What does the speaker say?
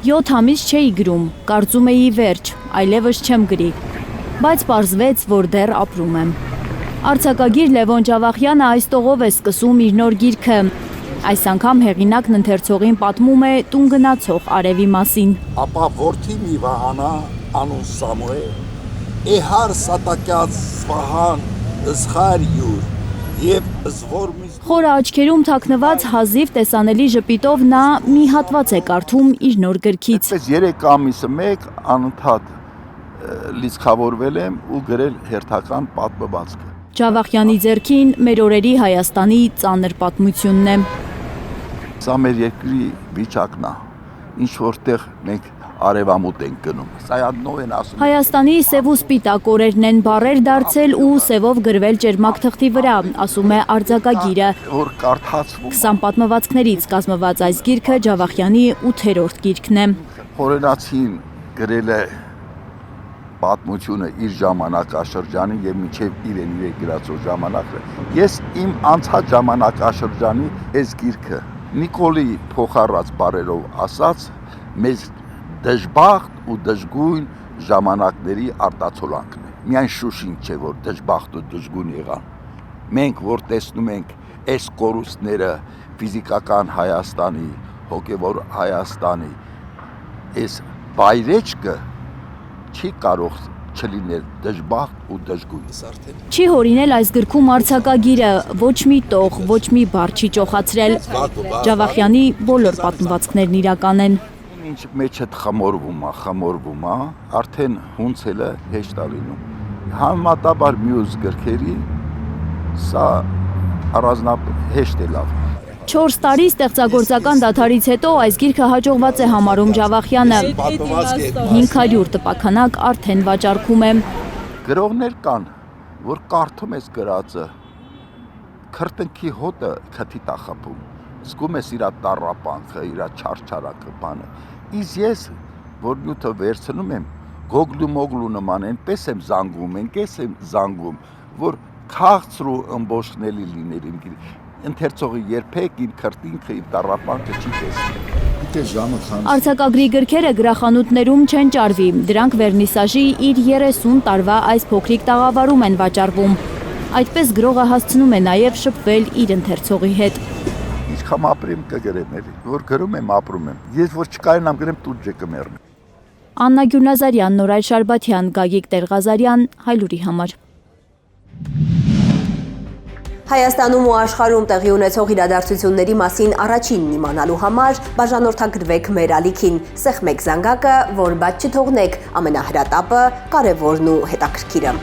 7 ամիս չէի գրում, կարծում էի վերջ, այլևս չեմ գրի, բայց պարզվեց, որ դեռ ապրում եմ։ Արձակագիր Լևոն Ջավախյանը այս տողով է սկսում իր նոր գիրքը։ Այս անգամ հեղինակն ընթերցողին պատմում է տուն գնացող արևի մասին։ Ապա որդի մի վահանա, անուն Սամուել, էհար սատակյաց վահան, զխար յուր, և զվոր մի... Խորը աչքերում թաքնված հազիվ տեսանելի ժպիտով նա մի հատված է կարդում իր նոր գրքից։ Այդպես 3 ամիսը մեկ անընդհատ լիցքավորվել եմ ու գրել հերթական պատմվածքը։ Ջավախյանի ձեռքին մեր օրերի Հայաստանի ծանր պատմությունն է։ Սա մեր երկրի վիճակն է, ինչ որտեղ մենք արևամուտ ենք գնում։ Սայաննով են ասում։ Հայաստանի սև ու սպիտակ օրերն են բառեր դարձել ու սևով գրվել ճերմակ թղթի վրա, ասում է արձակագիրը։ Որ կարդացվում։ 20 պատմվածքներից կազմված այս գիրքը Ջավախյանի 8-րդ գիրքն է։ Խորենացին գրել է պատմությունը իր ժամանակաշրջանի եւ մինչեւ իրեն գրածող ժամանակը։ Ես իմ անցած ժամանակաշրջանի այս գիրքը Նիկոլի փոխառած բարերով ասած մեզ դժբախտ ու դժգույն ժամանակների արտացոլանքն է։ Միայն Շուշին չէ, որ դժբախտ ու դժգույն եղան։ Մենք որ տեսնում ենք այս կորուստները ֆիզիկական Հայաստանի, հոգևոր Հայաստանի, այս բայրեջքը չի կարող չլինել դժբախտ ու դժգույն։ Չի հորինել այս գրքում արձակագիրը, ոչ մի տող, ոչ մի բառ չի ճոխացրել։ Ջավախյանի բոլոր պատմվածքներն իրական են։ Ինչ մեջդ խմորվում է, արդեն հունցելը հեշտ է լինում։ Համեմատաբար մյուս գրքերի սա առանձնապես հեշտ է լավ։ 4 տարի ստեղծագործական դադարից հետո այս գիրքը հաջողված է համարում Ջավախյանը։ 500 տպաքանակ արդեն վաճառքում է։ Գրողներ կան, որ կարդում ես գրածը, քրտնքի հոտը քթի տա խփում, զգում ես իր տառապանքը, իր չարչարանքը բանը։ Իսկ ես, որ նյութը վերցնում եմ, գոգլու մոգլու նման այնպես եմ զանգում, այնպես եմ զանգում, որ քաղցր ու ըմբոշխնելի լիներ իմ գիրքը։ Ընթերցողը երբեք իմ քրտինքը, իմ տառապանքը չի տեսնում։ Արձակագրի գրքերը գրախանութներում չեն ճարվի, դրանք վերնիսաժի իր 30 տարվա այս փոքրիկ տաղավարում են վաճառվում։ Այդպես գրողը հասցնում է նաև շփվել իր ընթերցողի հետ։ Ինչքան ապրեմ կգրեմ էլի, որ գրում եմ, ապրում եմ։ Ես որ չկայանամ գրեմ, տուժ կմեռնեմ։ Աննա Գյուլնազարյան, Նորայր Շարբաթյան, Գագիկ Տեր-Ղազարյան, Հայլուրի համար։ Հայաստանում ու աշխարհում տեղի ունեցող իրադարձությունների մասին առաջինն իմանալու համար բաժանորդագրվեք մեր ալիքին, սեղմեք զանգակը, որ բաց չթողնեք ամենահրատապը, կարևորն ու հետաքրքիրը։